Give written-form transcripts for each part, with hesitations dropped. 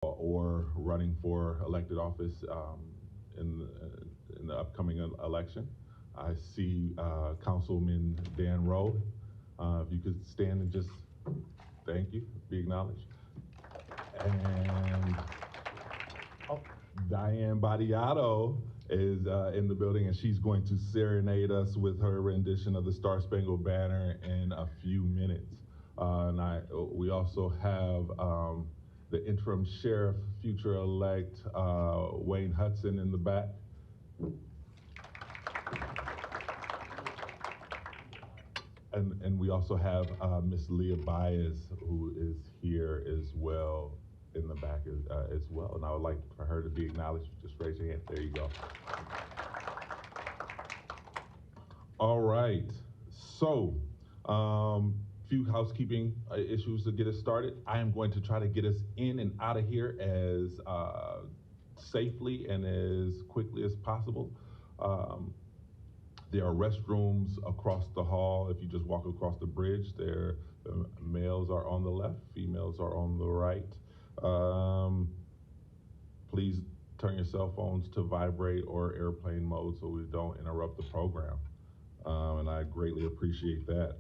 or running for elected office in the upcoming election. I see Councilman Dan Rowe. If you could stand and just thank you, be acknowledged. And Diane Badiato is in the building, and she's going to serenade us with her rendition of the Star Spangled Banner in a few minutes. We also have the interim sheriff, future-elect Wayne Hudson in the back. And we also have Miss Leah Baez, who is here as well in the back as well. And I would like for her to be acknowledged. Just raise your hand. There you go. All right. So, few housekeeping issues to get us started. I am going to try to get us in and out of here as safely and as quickly as possible. There are restrooms across the hall. If you just walk across the bridge, the males are on the left, females are on the right. Please turn your cell phones to vibrate or airplane mode so we don't interrupt the program. And I greatly appreciate that.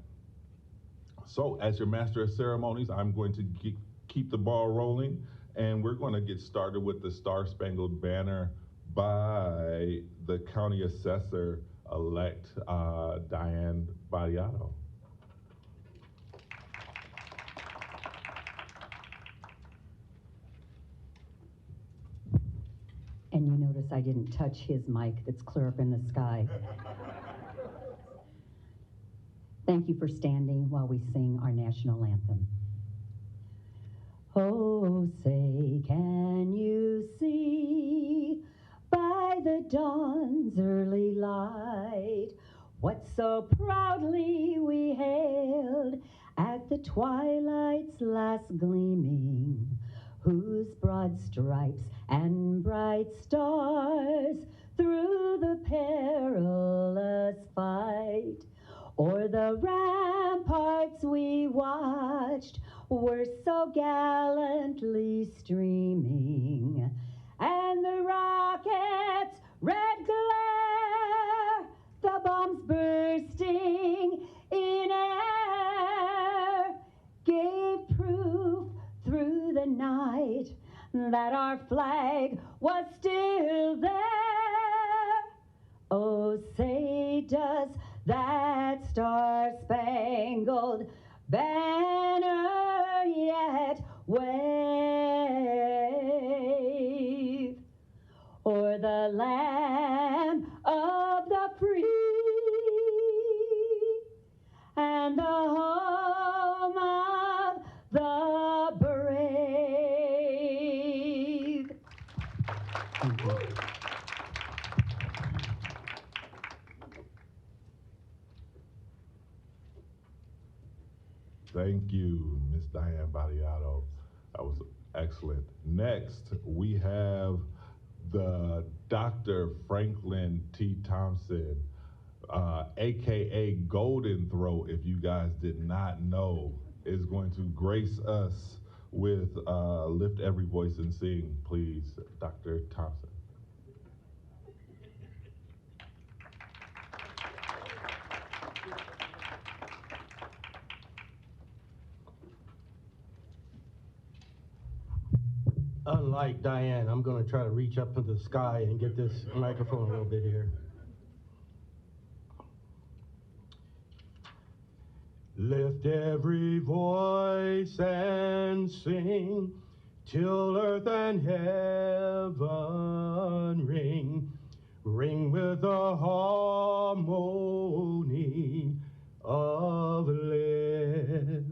So as your master of ceremonies, I'm going to keep the ball rolling, and we're going to get started with the Star Spangled Banner by the County Assessor-elect Diane Badiato. And you notice I didn't touch his mic that's clear up in the sky. Thank you for standing while we sing our national anthem. Oh, say, can you see by the dawn's early light what so proudly we hailed at the twilight's last gleaming, whose broad stripes and bright stars through the perilous fight o'er the ramparts we watched were so gallantly streaming, and the rockets' red glare, the bombs bursting in air, gave proof through the night that our flag was still there. Oh, say, does that star-spangled banner yet wave o'er the land of the free and the home of the brave? Thank you. Thank you, Ms. Diane Badiato. That was excellent. Next, we have the Dr. Franklin T. Thompson, AKA Golden Throat, if you guys did not know, is going to grace us with Lift Every Voice and Sing, please, Dr. Thompson. Unlike Diane, I'm going to try to reach up to the sky and get this microphone a little bit here. Lift every voice and sing till earth and heaven ring, ring with the harmony of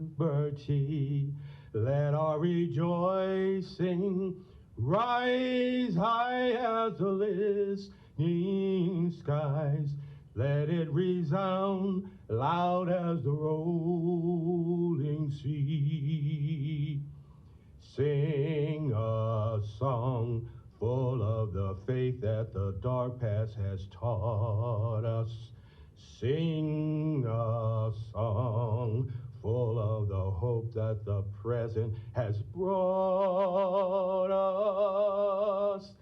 liberty. Let our rejoicing rise high as the listening skies. Let it resound loud as the rolling sea. Sing a song full of the faith that the dark past has taught us. Sing a song full of the hope that the present has brought us,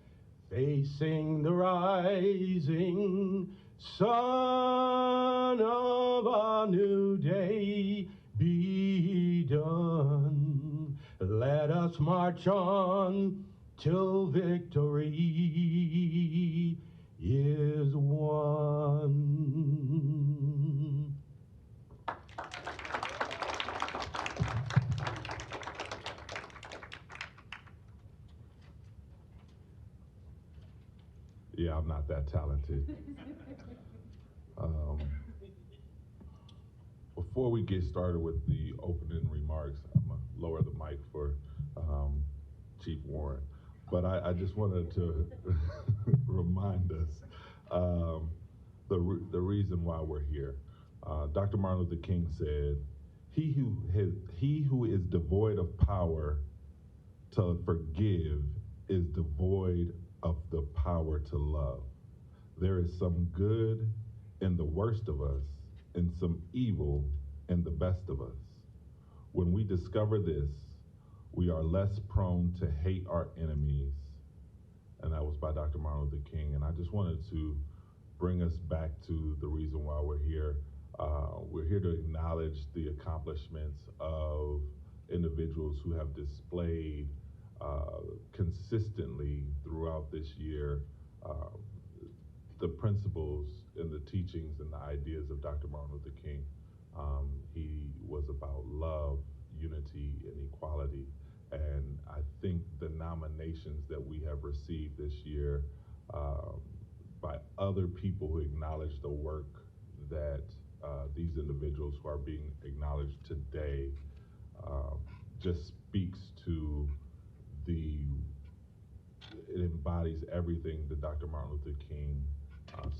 facing the rising sun of a new day be done. Let us march on till victory is won. Yeah, I'm not that talented. Um, Before we get started with the opening remarks, I'm gonna lower the mic for Chief Warren. But I just wanted to remind us the reason why we're here. Dr. Martin Luther King said, he who is devoid of power to forgive is devoid of the power to love. There is some good in the worst of us and some evil in the best of us. When we discover this, we are less prone to hate our enemies. And that was by Dr. Martin Luther King. And I just wanted to bring us back to the reason why we're here. We're here to acknowledge the accomplishments of individuals who have displayed consistently throughout this year the principles and the teachings and the ideas of Dr. Martin Luther King. He was about love, unity, and equality. And I think the nominations that we have received this year by other people who acknowledge the work that these individuals who are being acknowledged today just speaks to it embodies everything that Dr. Martin Luther King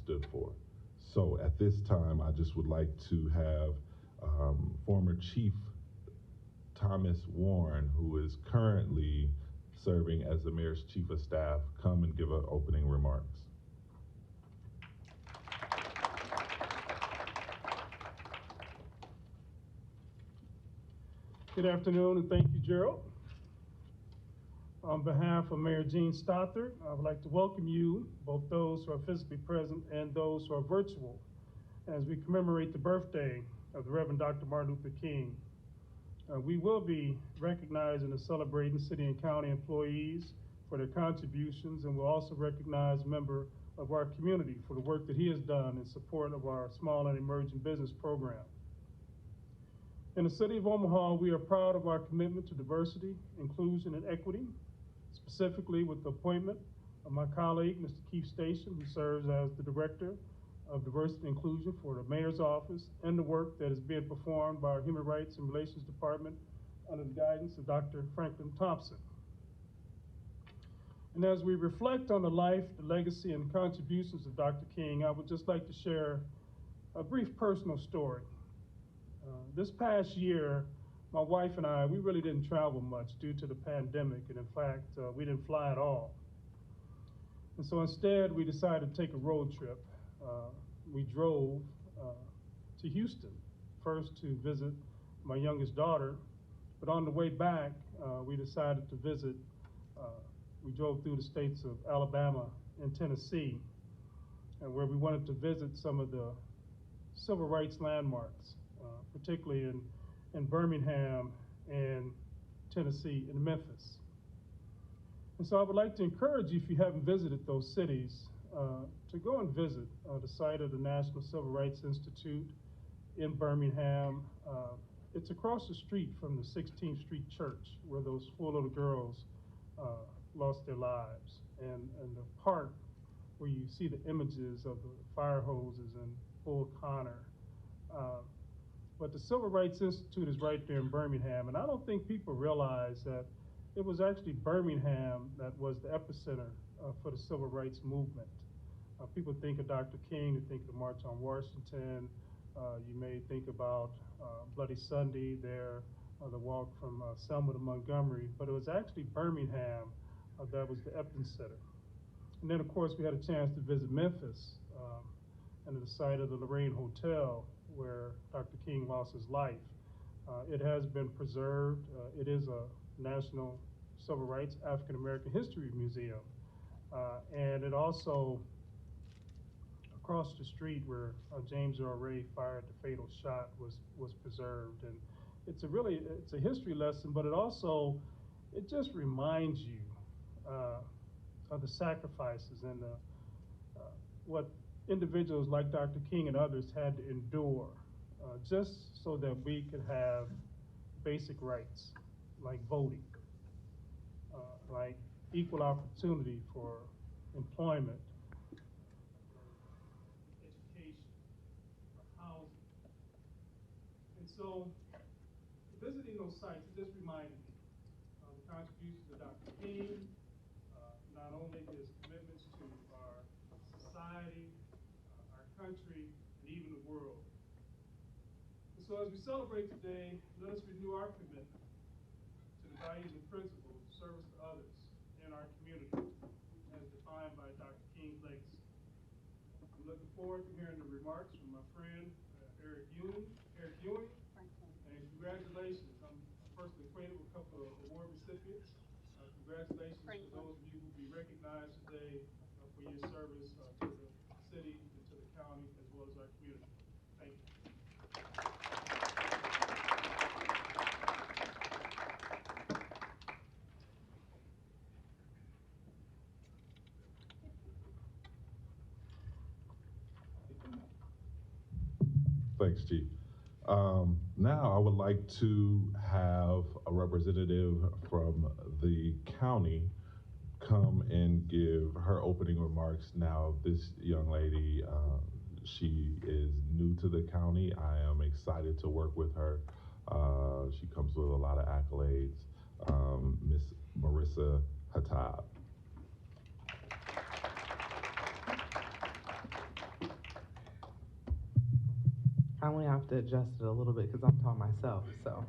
stood for. So at this time, I just would like to have former Chief Thomas Warren, who is currently serving as the Mayor's Chief of Staff, come and give opening remarks. Good afternoon, and thank you, Gerald. On behalf of Mayor Gene Stothert, I would like to welcome you, both those who are physically present and those who are virtual, as we commemorate the birthday of the Reverend Dr. Martin Luther King. We will be recognizing and celebrating city and county employees for their contributions, and we'll also recognize a member of our community for the work that he has done in support of our small and emerging business program. In the city of Omaha, we are proud of our commitment to diversity, inclusion, and equity, specifically with the appointment of my colleague, Mr. Keith Station, who serves as the Director of Diversity and Inclusion for the Mayor's Office, and the work that is being performed by our Human Rights and Relations Department under the guidance of Dr. Franklin Thompson. And as we reflect on the life, the legacy, and contributions of Dr. King, I would just like to share a brief personal story. This past year, my wife and I, we really didn't travel much due to the pandemic, and in fact, we didn't fly at all. And so instead, we decided to take a road trip. We drove to Houston, first to visit my youngest daughter, but on the way back, we decided to visit, we drove through the states of Alabama and Tennessee, and where we wanted to visit some of the civil rights landmarks, particularly in Birmingham and Tennessee and Memphis. And so I would like to encourage you, if you haven't visited those cities, to go and visit the site of the National Civil Rights Institute in Birmingham. It's across the street from the 16th Street Church, where those 4 little girls lost their lives, and the park where you see the images of the fire hoses and Bull Connor. But the Civil Rights Institute is right there in Birmingham, and I don't think people realize that it was actually Birmingham that was the epicenter for the Civil Rights Movement. People think of Dr. King, they think of the March on Washington. You may think about Bloody Sunday there, the walk from Selma to Montgomery, but it was actually Birmingham that was the epicenter. And then, of course, we had a chance to visit Memphis and the site of the Lorraine Hotel, where Dr. King lost his life. It has been preserved. It is a National Civil Rights African American History Museum. And it also, across the street where James Earl Ray fired the fatal shot was preserved. And it's a history lesson, but it just reminds you of the sacrifices and what individuals like Dr. King and others had to endure just so that we could have basic rights like voting, like equal opportunity for employment, education, for housing. And so visiting those sites, it just reminded me of the contributions of Dr. King, not only his commitments to our society, our country, and even the world. And so as we celebrate today, let us renew our commitment to the values and principles of service to others in our community as defined by Dr. King's legacy. I'm looking forward to hearing the remarks from my friend Eric Ewing, and congratulations. I'm personally acquainted with a couple of award recipients. Congratulations to those of you who will be recognized today for your service to the city and to the county as well as our community. Thank you. Thanks, Chief. Now I would like to have a representative from the county come and give her opening remarks. Now, this young lady, she is new to the county. I am excited to work with her. She comes with a lot of accolades. Miss Marissa Hattab. I only have to adjust it a little bit because I'm tall myself, so.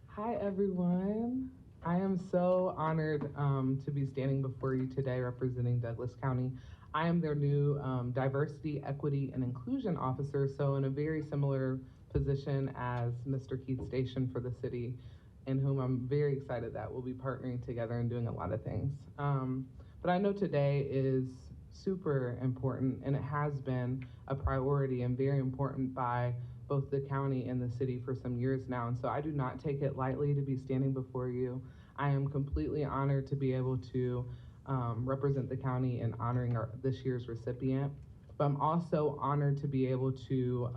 Hi, everyone. I am so honored to be standing before you today representing Douglas County. I am their new Diversity, Equity, and Inclusion Officer, so in a very similar position as Mr. Keith Station for the city, in whom I'm very excited that we'll be partnering together and doing a lot of things. But I know today is super important, and it has been a priority and very important by both the county and the city for some years now. And so I do not take it lightly to be standing before you. I am completely honored to be able to represent the county in honoring this year's recipient. But I'm also honored to be able to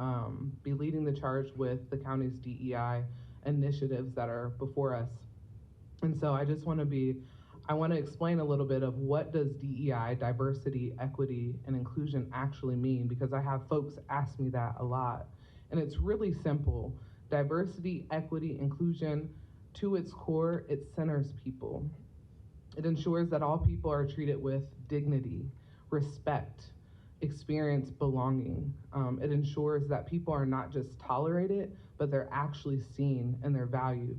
be leading the charge with the county's DEI initiatives that are before us. And so I just want to explain a little bit of what does DEI, diversity, equity, and inclusion actually mean, because I have folks ask me that a lot. And it's really simple. Diversity, equity, inclusion, to its core, it centers people. It ensures that all people are treated with dignity, respect, experience belonging. It ensures that people are not just tolerated, but they're actually seen and they're valued.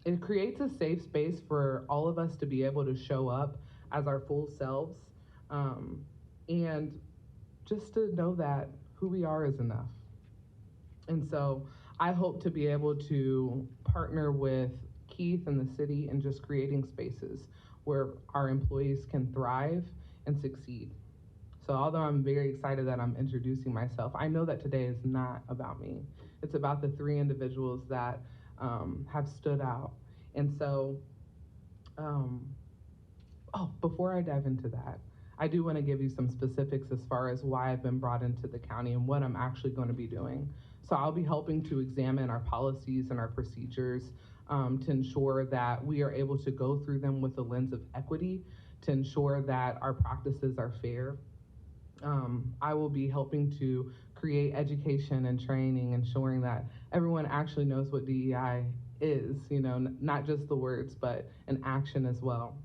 It creates a safe space for all of us to be able to show up as our full selves, and just to know that who we are is enough. And so I hope to be able to partner with Keith and the city in just creating spaces where our employees can thrive and succeed. So although I'm very excited that I'm introducing myself, I know that today is not about me. It's about the three individuals that have stood out. And so, before I dive into that, I do want to give you some specifics as far as why I've been brought into the county and what I'm actually going to be doing. So I'll be helping to examine our policies and our procedures to ensure that we are able to go through them with a lens of equity, to ensure that our practices are fair. I will be helping to create education and training, ensuring that everyone actually knows what DEI is, not just the words, but an action as well.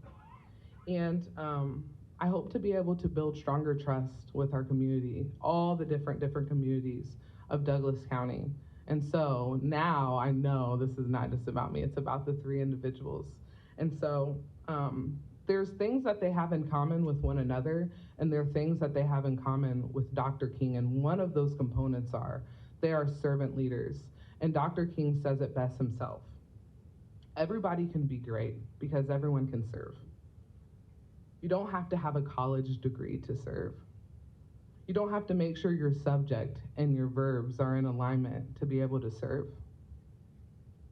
And I hope to be able to build stronger trust with our community, all the different communities of Douglas County. And so now I know this is not just about me, it's about the three individuals. And so there's things that they have in common with one another, and there are things that they have in common with Dr. King. And one of those components are they are servant leaders. And Dr. King says it best himself. Everybody can be great because everyone can serve. You don't have to have a college degree to serve. You don't have to make sure your subject and your verbs are in alignment to be able to serve.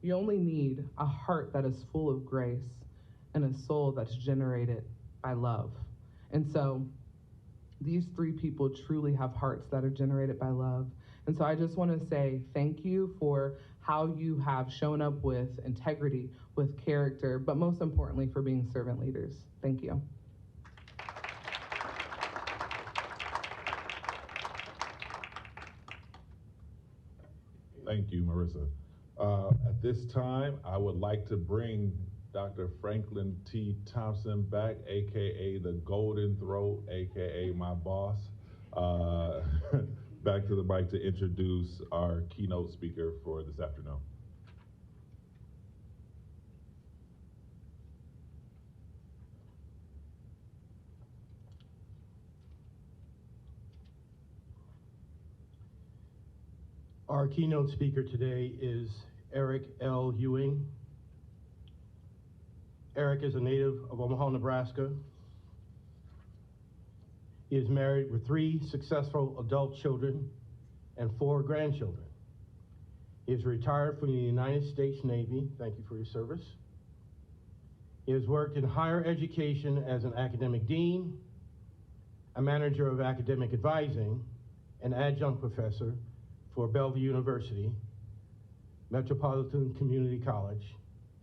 You only need a heart that is full of grace and a soul that's generated by love. And so these three people truly have hearts that are generated by love. And so I just want to say thank you for how you have shown up with integrity, with character, but most importantly for being servant leaders. Thank you. Thank you, Marissa. At this time, I would like to bring Dr. Franklin T. Thompson back, AKA the Golden Throat, AKA my boss, back to the mic to introduce our keynote speaker for this afternoon. Our keynote speaker today is Eric L. Ewing. Eric is a native of Omaha, Nebraska. He is married with 3 successful adult children and 4 grandchildren. He is retired from the United States Navy. Thank you for your service. He has worked in higher education as an academic dean, a manager of academic advising, an adjunct professor for Bellevue University, Metropolitan Community College,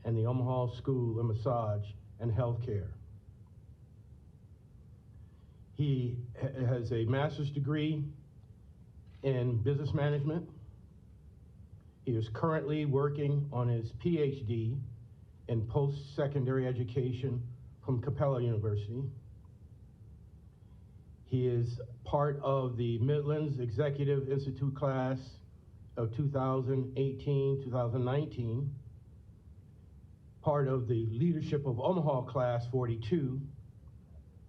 and the Omaha School of Massage and Healthcare. He has a master's degree in business management. He is currently working on his PhD in post-secondary education from Capella University. He is part of the Midlands Executive Institute class of 2018-2019, part of the Leadership of Omaha class 42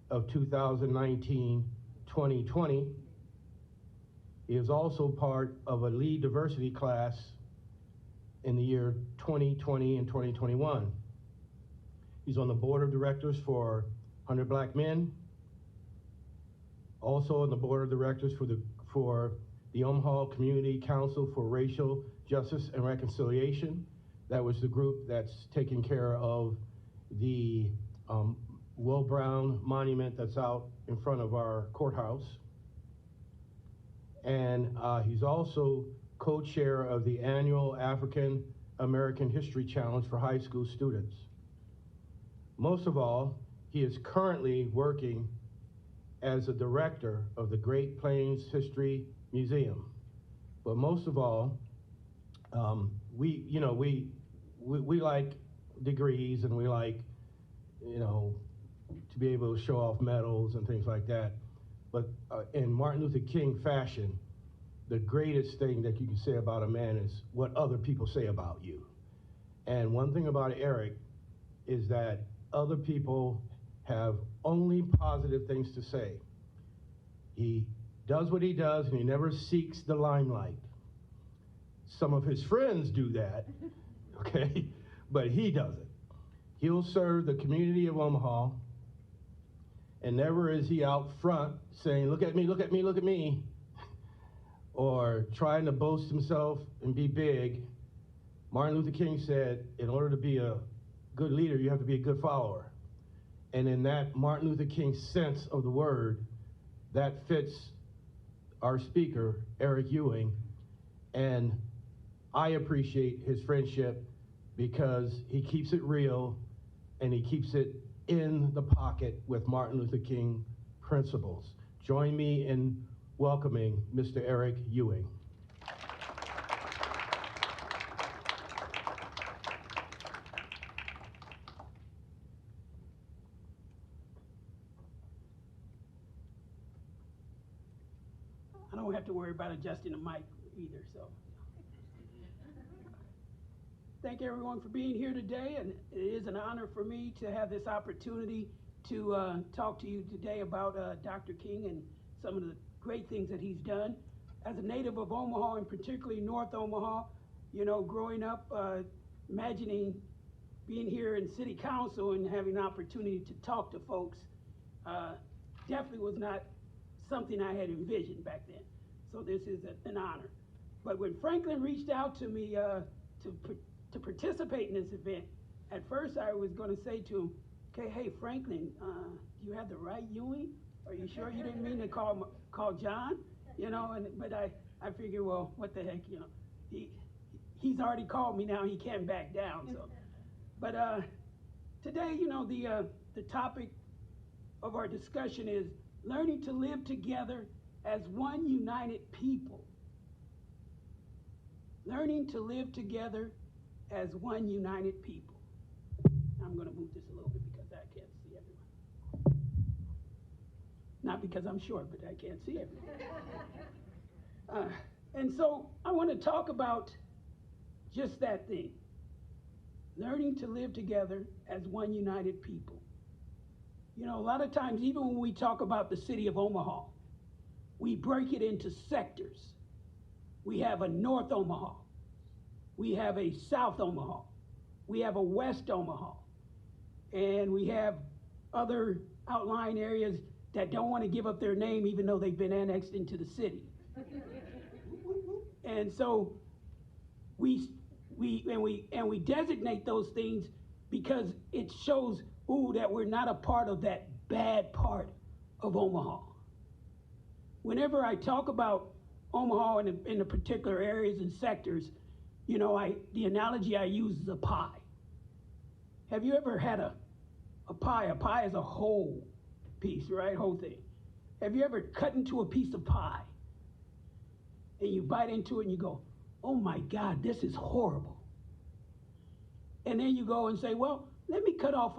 of 2019-2020. He is also part of a lead diversity class in the year 2020 and 2021. He's on the board of directors for 100 Black Men, also on the board of directors for the Omaha Community Council for Racial Justice and Reconciliation. That was the group that's taking care of the Will Brown monument that's out in front of our courthouse. And he's also co-chair of the annual African American History Challenge for high school students. Most of all, he is currently working as a director of the Great Plains History Museum. But most of all, we like degrees, and we like, to be able to show off medals and things like that. But in Martin Luther King fashion, the greatest thing that you can say about a man is what other people say about you. And one thing about Eric is that other people have only positive things to say. He does what he does, and he never seeks the limelight. Some of his friends do that, okay? But he doesn't. He'll serve the community of Omaha, and never is he out front saying, look at me, look at me, look at me, or trying to boast himself and be big. Martin Luther King said, in order to be a good leader, you have to be a good follower. And in that Martin Luther King sense of the word, that fits our speaker, Eric Ewing. And I appreciate his friendship because he keeps it real and he keeps it in the pocket with Martin Luther King principles. Join me in welcoming Mr. Eric Ewing. I don't have to worry about adjusting the mic either, so. Thank everyone for being here today, and it is an honor for me to have this opportunity to talk to you today about Dr. King and some of the great things that he's done. As a native of Omaha, and particularly North Omaha, You know, growing up, imagining being here in city council and having an opportunity to talk to folks, definitely was not something I had envisioned back then. So this is an honor. But when Franklin reached out to me to participate in this event, at first I was going to say to him, okay, hey, Franklin, do you have the right Ewing? Are you sure you didn't mean to call John? You know, but I figured, well, what the heck, you know, he's already called me now, he can't back down. So, but today, you know, the topic of our discussion is learning to live together as one united people. Learning to live together as one united people. I'm going to move this a little bit because I can't see everyone. Not because I'm short, but I can't see everyone. And so I want to talk about just that thing. Learning to live together as one united people. You know, a lot of times, even when we talk about the city of Omaha, we break it into sectors. We have a North Omaha. We have a South Omaha. We have a West Omaha. And we have other outlying areas that don't want to give up their name even though they've been annexed into the city. And so we designate those things because it shows, that we're not a part of that bad part of Omaha. Whenever I talk about Omaha in the particular areas and sectors, you know, the analogy I use is a pie. Have you ever had a pie? A pie is a whole piece, right? Whole thing. Have you ever cut into a piece of pie and you bite into it and you go, oh my God, this is horrible. And then you go and say, well, let me cut off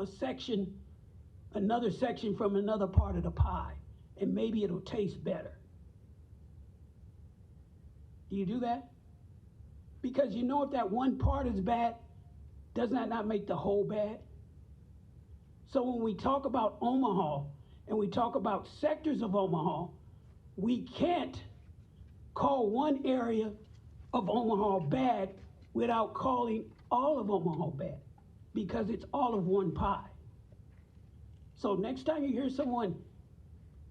another section from another part of the pie, and maybe it'll taste better. Do you do that? Because you know if that one part is bad, does that not make the whole bad? So when we talk about Omaha and we talk about sectors of Omaha, we can't call one area of Omaha bad without calling all of Omaha bad, because it's all of one pie. So next time you hear someone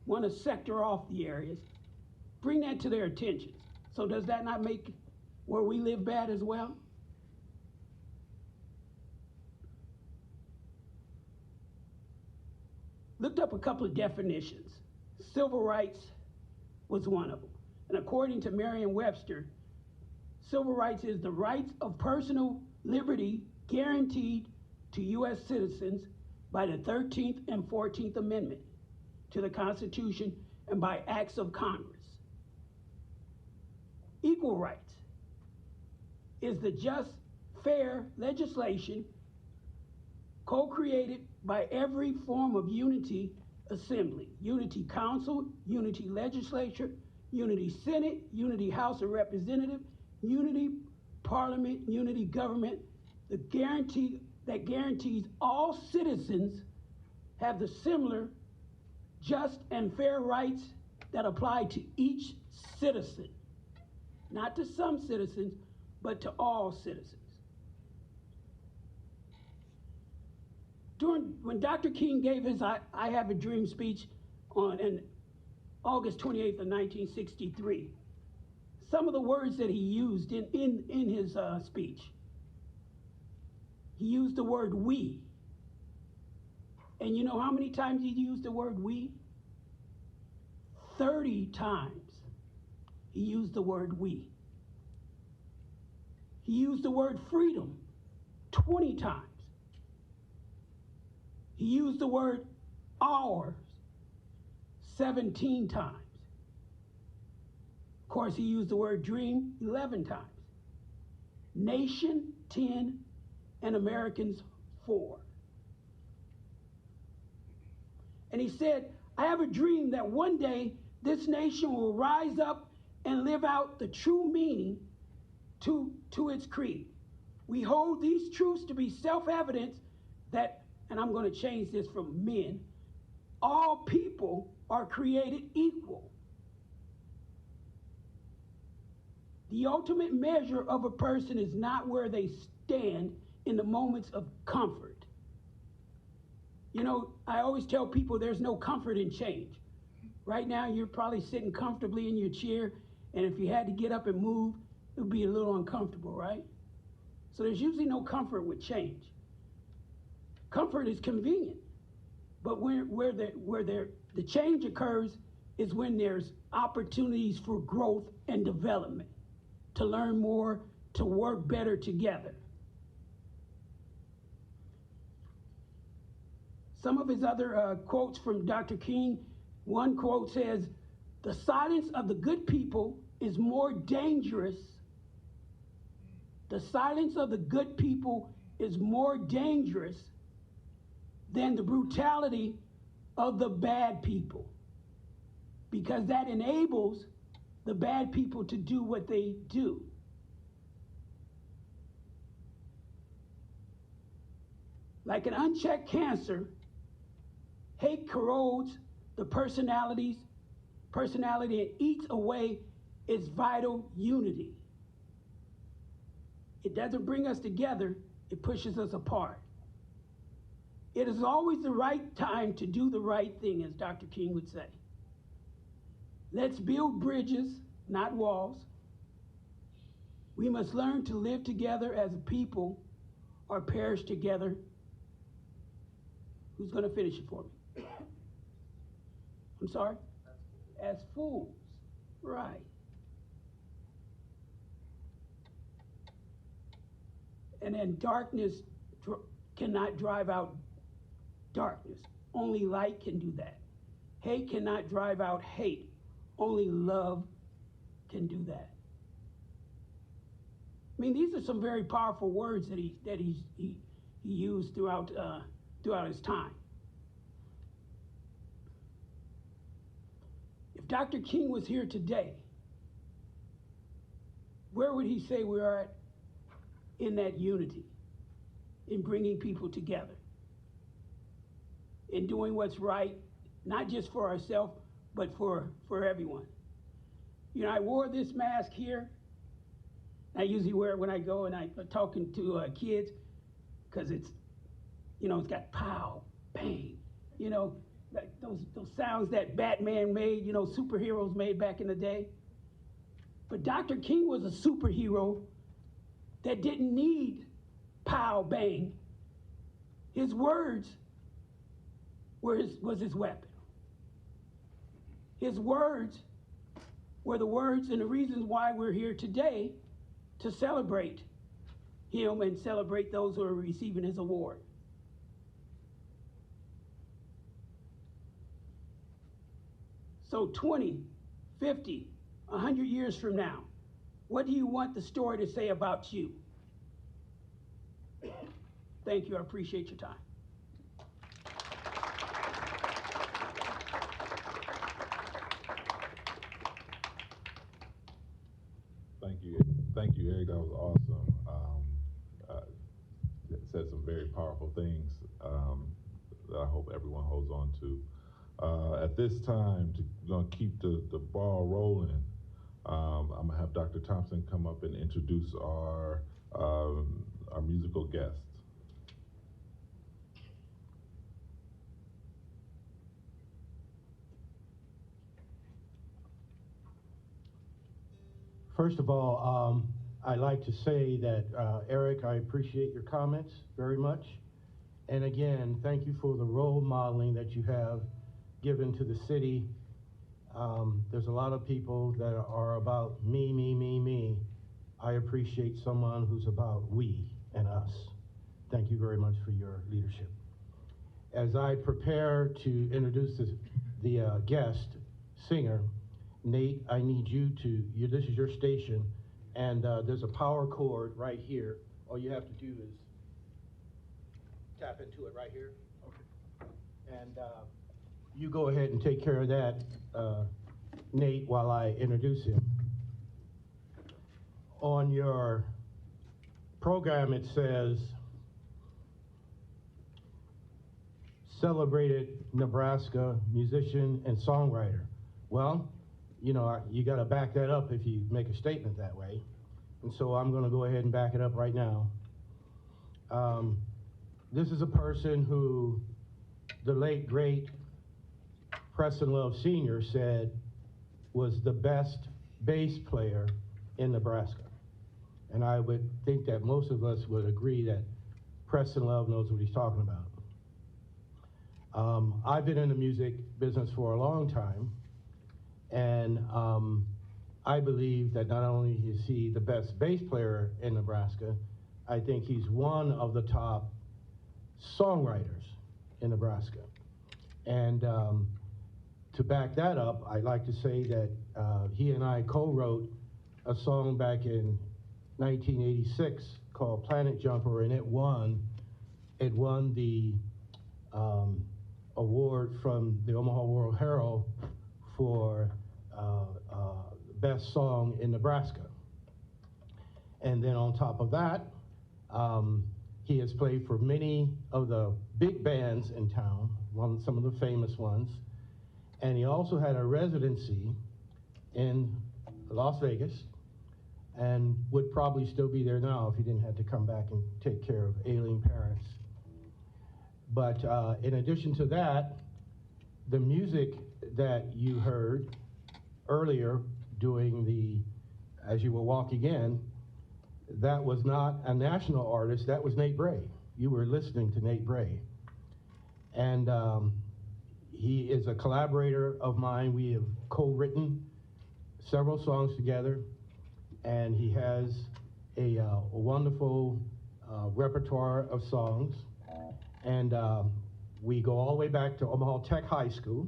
want to sector off the areas, bring that to their attention. So does that not make where we live bad as well? Looked up a couple of definitions. Civil rights was one of them. And according to Merriam-Webster, civil rights is the rights of personal liberty guaranteed to U.S. citizens by the 13th and 14th Amendment to the Constitution and by acts of Congress. Equal rights is the just, fair legislation co-created by every form of unity assembly, unity council, unity legislature, unity senate, unity house of representatives, unity parliament, unity government, that guarantees all citizens have the similar just and fair rights that apply to each citizen. Not to some citizens, but to all citizens. When Dr. King gave his I Have a Dream speech on August 28th of 1963, some of the words that he used in his speech, he used the word we. And you know how many times he used the word we? 30 times he used the word we. He used the word freedom 20 times. He used the word ours 17 times. Of course, he used the word dream 11 times. Nation 10 and Americans 4. And he said, I have a dream that one day this nation will rise up and live out the true meaning to its creed. We hold these truths to be self-evident that, and I'm going to change this from men, all people are created equal. The ultimate measure of a person is not where they stand in the moments of comfort. You know, I always tell people there's no comfort in change. Right now, you're probably sitting comfortably in your chair, and if you had to get up and move, it would be a little uncomfortable, right? So there's usually no comfort with change. Comfort is convenient, but where the change occurs is when there's opportunities for growth and development, to learn more, to work better together. Some of his other quotes from Dr. King, one quote says, "The silence of the good people is more dangerous. The silence of the good people is more dangerous than the brutality of the bad people, because that enables the bad people to do what they do." Like an unchecked cancer, hate corrodes the personality and eats away its vital unity. It doesn't bring us together, it pushes us apart. It is always the right time to do the right thing, as Dr. King would say. Let's build bridges, not walls. We must learn to live together as a people or perish together. Who's going to finish it for me? I'm sorry? As fools. Right. And then darkness cannot drive out darkness. Only light can do that. Hate cannot drive out hate. Only love can do that. I mean, these are some very powerful words that he used throughout his time. If Dr. King was here today, where would he say we are at in that unity, in bringing people together, in doing what's right, not just for ourselves, but for everyone? You know, I wore this mask here. I usually wear it when I go and I'm talking to kids, because it's, you know, it's got pow, bang, you know, like those sounds that Batman made, you know, superheroes made back in the day. But Dr. King was a superhero that didn't need pow, bang. His words was his weapon. His words were the words and the reasons why we're here today, to celebrate him and celebrate those who are receiving his award. So 20, 50, 100 years from now, what do you want the story to say about you? Thank you, I appreciate your time. Thank you, Eric. That was awesome. It said some very powerful things that I hope everyone holds on to. At this time, to keep the ball rolling, I'm gonna have Dr. Thompson come up and introduce our musical guest. First of all, I'd like to say that, Eric, I appreciate your comments very much. And again, thank you for the role modeling that you have given to the city. There's a lot of people that are about me, me, me, me. I appreciate someone who's about we and us. Thank you very much for your leadership. As I prepare to introduce the guest singer, Nate, I need this is your station, and there's a power cord right here. All you have to do is tap into it right here. Okay. And you go ahead and take care of that, Nate, while I introduce him. On your program, it says, celebrated Nebraska musician and songwriter. Well, you know, you got to back that up if you make a statement that way. And so I'm going to go ahead and back it up right now. This is a person who the late, great Preston Love Sr. said was the best bass player in Nebraska. And I would think that most of us would agree that Preston Love knows what he's talking about. I've been in the music business for a long time, and I believe that not only is he the best bass player in Nebraska, I think he's one of the top songwriters in Nebraska. And to back that up, I'd like to say that he and I co-wrote a song back in 1986 called Planet Jumper, and it won the award from the Omaha World Herald for best song in Nebraska. And then on top of that, he has played for many of the big bands in town, some of the famous ones, and he also had a residency in Las Vegas, and would probably still be there now if he didn't have to come back and take care of ailing parents. But in addition to that, the music that you heard earlier doing As You Were Walking In, that was not a national artist, that was Nate Bray. You were listening to Nate Bray. And he is a collaborator of mine. We have co-written several songs together, and he has a wonderful repertoire of songs. And we go all the way back to Omaha Tech High School,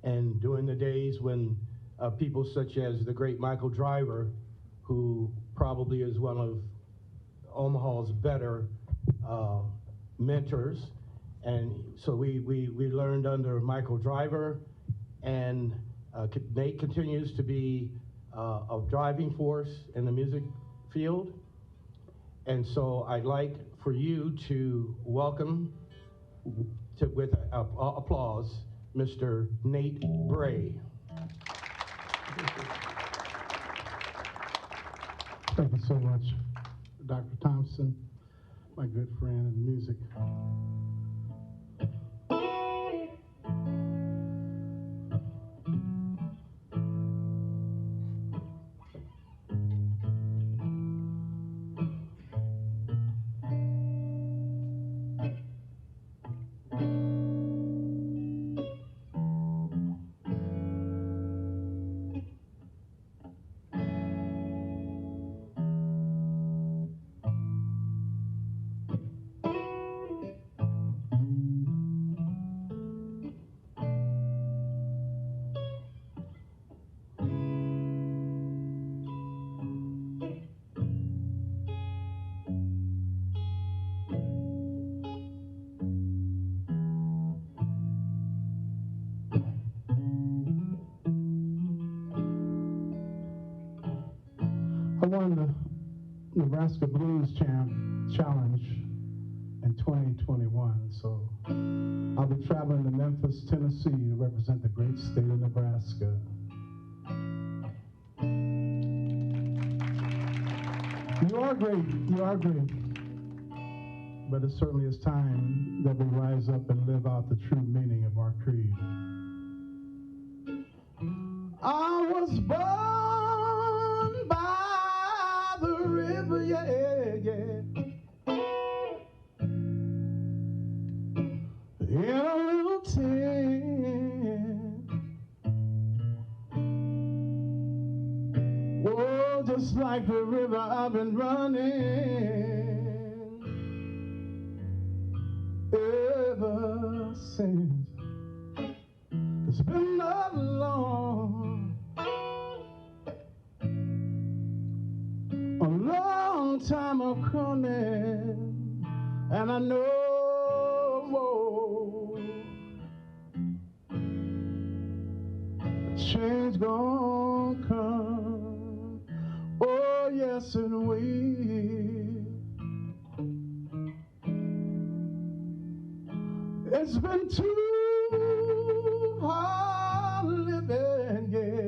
and during the days when people such as the great Michael Driver, who probably is one of Omaha's better mentors, and so we learned under Michael Driver, and Nate continues to be a driving force in the music field. And so I'd like for you to welcome, with applause, Mr. Nate Bray. Thank you so much, Dr. Thompson, my good friend in music. I won the Nebraska Blues Challenge in 2021, so I'll be traveling to Memphis, Tennessee to represent the great state of Nebraska. You are great, but it certainly is time that we rise up and live out the true meaning of our creed. I was born by the river, yeah, yeah, in a little tent. Oh, just like the river I've been running ever since. It's been a long time of coming, and I know change gonna come. Oh yes, it will. It's been too hard living, yeah,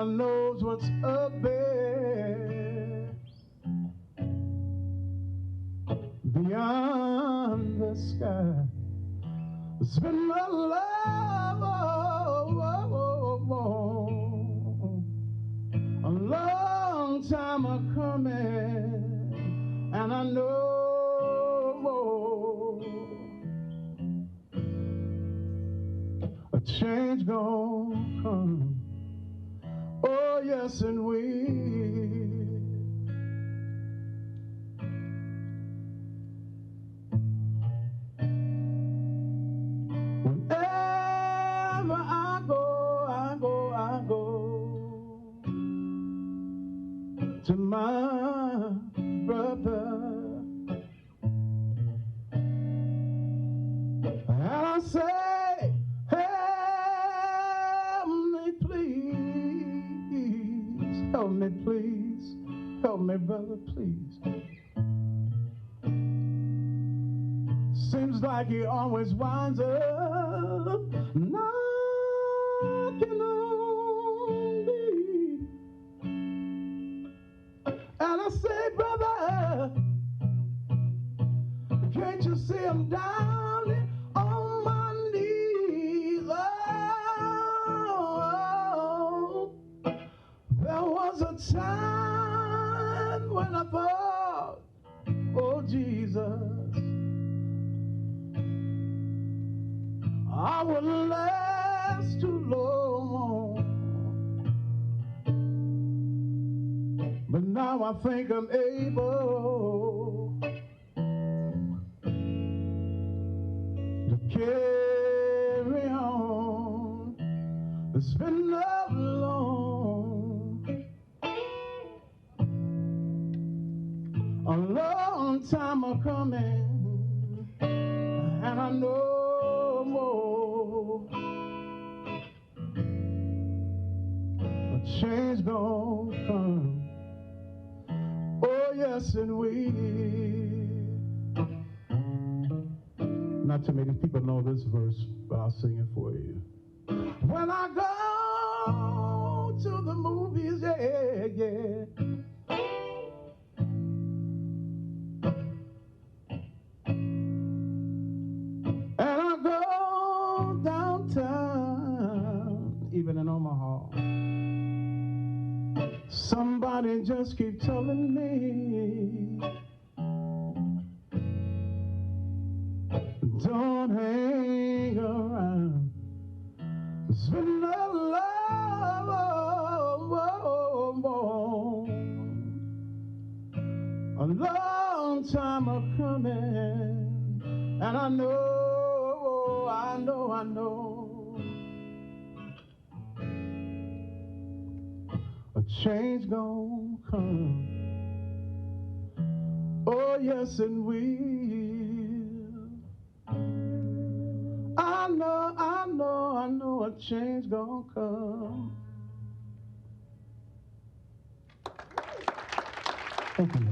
one knows what's up there beyond the sky. It's been a long time a coming, and I know a change gonna come. Oh yes, and we. Whenever I go to my brother, and I say, help me please, help me please, help me brother please. Seems like he always winds up knocking on me. And I say, brother, can't you see I'm down on my knees? Oh, there was a time when I thought, oh Jesus, I wouldn't last too long. But now I think I'm able to carry on. It's been a long time a coming, and I know more. A change gonna come. Oh yes, and we. Not too many people know this verse, but I'll sing it for you. When I go to the movies, yeah, yeah. And I go downtown, even in Omaha. Somebody just keep telling me, don't hang around. It's been a long time a coming, and I know. A change gonna come. Oh yes, and will. I know a change gonna come. Thank you.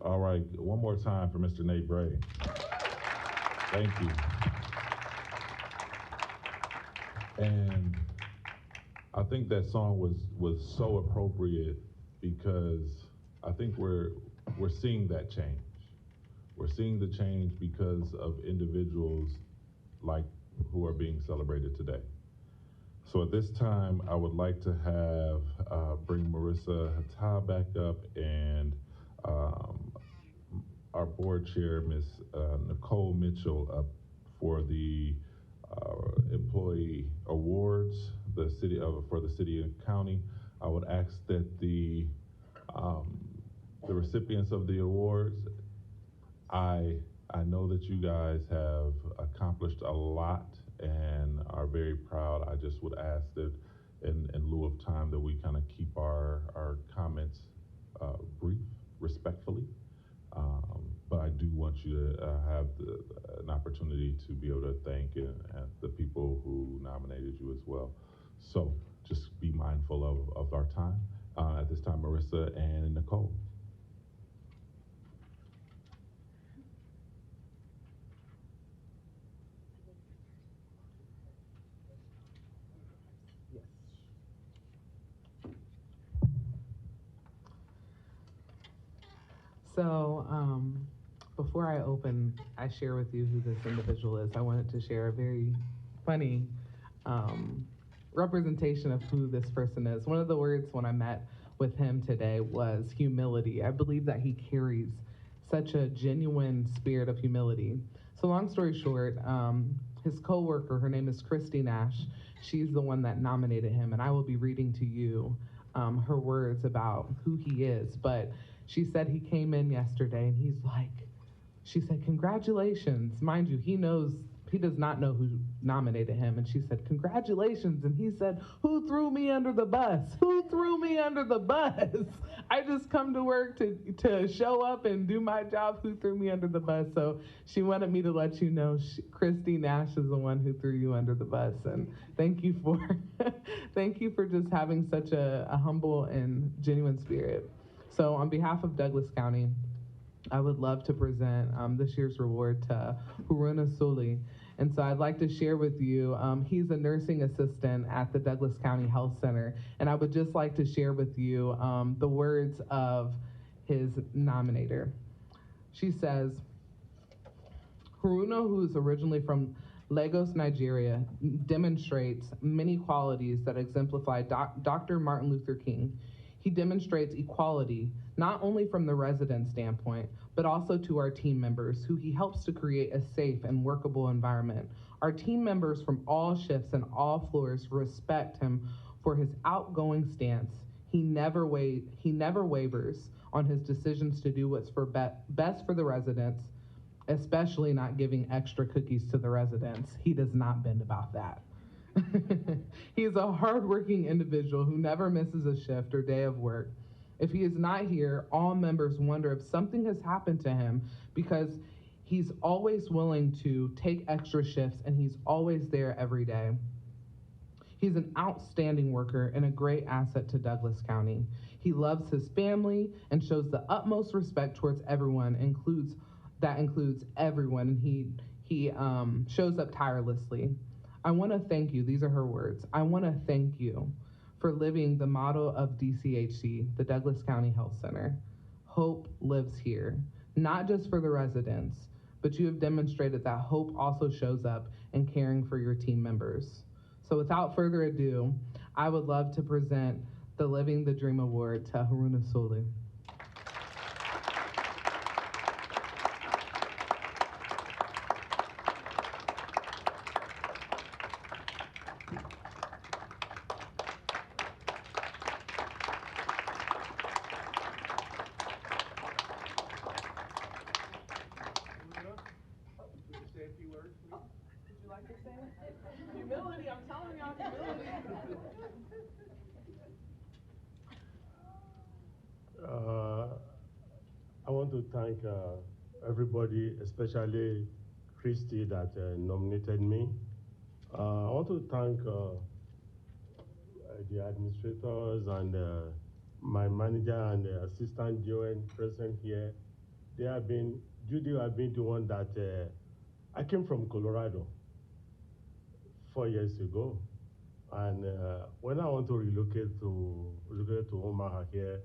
All right, one more time for Mr. Nate Bray. Thank you. And I think that song was so appropriate because I think we're seeing that change. We're seeing the change because of individuals like who are being celebrated today. So at this time, I would like to have bring Marissa Hatta back up and our board chair, Ms. Nicole Mitchell, up for the employee awards, for the city and county. I would ask that the recipients of the awards, I know that you guys have accomplished a lot and are very proud. I just would ask that in lieu of time that we kind of keep our comments brief, respectfully. But I do want you to have an opportunity to be able to thank the people who nominated you as well. So just be mindful of our time. At this time, Marissa and Nicole. So, before I share with you who this individual is, I wanted to share a very funny representation of who this person is. One of the words when I met with him today was humility. I believe that he carries such a genuine spirit of humility. So, long story short, his coworker, her name is Christy Nash. She's the one that nominated him, and I will be reading to you her words about who he is. But she said he came in yesterday and he's like, she said, congratulations. Mind you, he does not know who nominated him. And she said, congratulations. And he said, who threw me under the bus? Who threw me under the bus? I just come to work to show up and do my job. Who threw me under the bus? So she wanted me to let you know, Christy Nash is the one who threw you under the bus. And thank you for, thank you for just having such a humble and genuine spirit. So on behalf of Douglas County, I would love to present this year's reward to Haruna Suli. And so I'd like to share with you, he's a nursing assistant at the Douglas County Health Center. And I would just like to share with you the words of his nominator. She says, Haruna, who is originally from Lagos, Nigeria, demonstrates many qualities that exemplify Dr. Martin Luther King. He demonstrates equality, not only from the resident standpoint, but also to our team members, who he helps to create a safe and workable environment. Our team members from all shifts and all floors respect him for his outgoing stance. He never wavers on his decisions to do what's best for the residents, especially not giving extra cookies to the residents. He does not bend about that. He's a hardworking individual who never misses a shift or day of work. If he is not here, all members wonder if something has happened to him, because he's always willing to take extra shifts and he's always there every day. He's an outstanding worker and a great asset to Douglas County. He loves his family and shows the utmost respect towards everyone, includes everyone, and he shows up tirelessly. I want to thank you. These are her words. I want to thank you for living the motto of DCHC, the Douglas County Health Center. Hope lives here, not just for the residents, but you have demonstrated that hope also shows up in caring for your team members. So without further ado, I would love to present the Living the Dream Award to Haruna Suli. Humility, I'm telling y'all, humility. I want to thank everybody, especially Christy that nominated me. I want to thank the administrators and my manager and the assistant DON present here. Judy have been the one that, I came from Colorado 4 years ago. And when I want to relocate to Omaha here,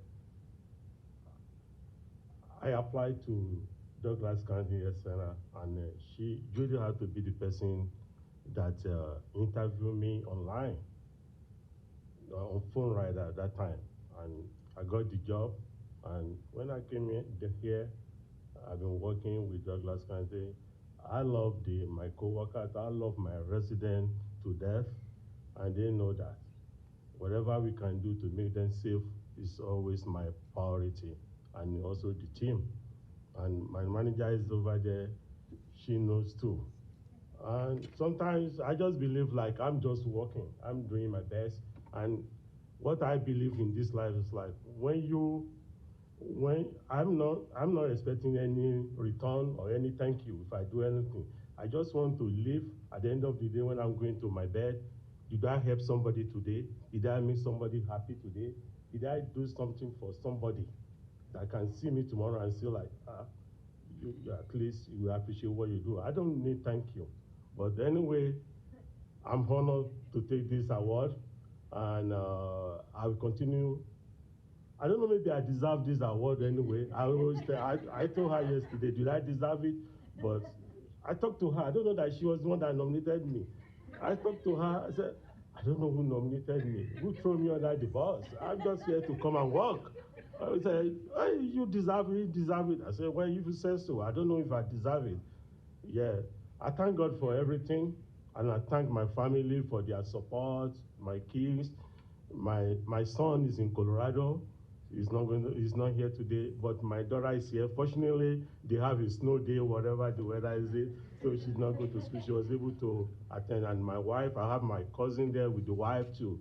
I applied to Douglas County Health Center, and Judy had to be the person that interviewed me online, on phone right at that time. And I got the job, and when I came here, I've been working with Douglas County. I love my co-workers, I love my residents to death, and they know that. Whatever we can do to make them safe is always my priority, and also the team. And my manager is over there, she knows too. And sometimes I just believe like I'm just working, I'm doing my best. And what I believe in this life is like, when I'm not expecting any return or any thank you if I do anything. I just want to live at the end of the day when I'm going to my bed, Did I help somebody today? Did I make somebody happy today? Did I do something for somebody that can see me tomorrow and say like, you at least you appreciate what you do? I don't need thank you. But anyway, I'm honored to take this award, and I will continue. I don't know, maybe I deserve this award anyway. I always I told her yesterday, did I deserve it? But I talked to her. I don't know that she was the one that nominated me. I talked to her. I said, I don't know who nominated me. Who threw me under the bus? I'm just here to come and work. I said, hey, you deserve it, you deserve it. I said, well, if you say so, I don't know if I deserve it. Yeah, I thank God for everything, and I thank my family for their support, my kids. My son is in Colorado. He's not here today, but my daughter is here. Fortunately, they have a snow day, whatever the weather is, so she's not going to school. She was able to attend, and my wife, I have my cousin there with the wife too.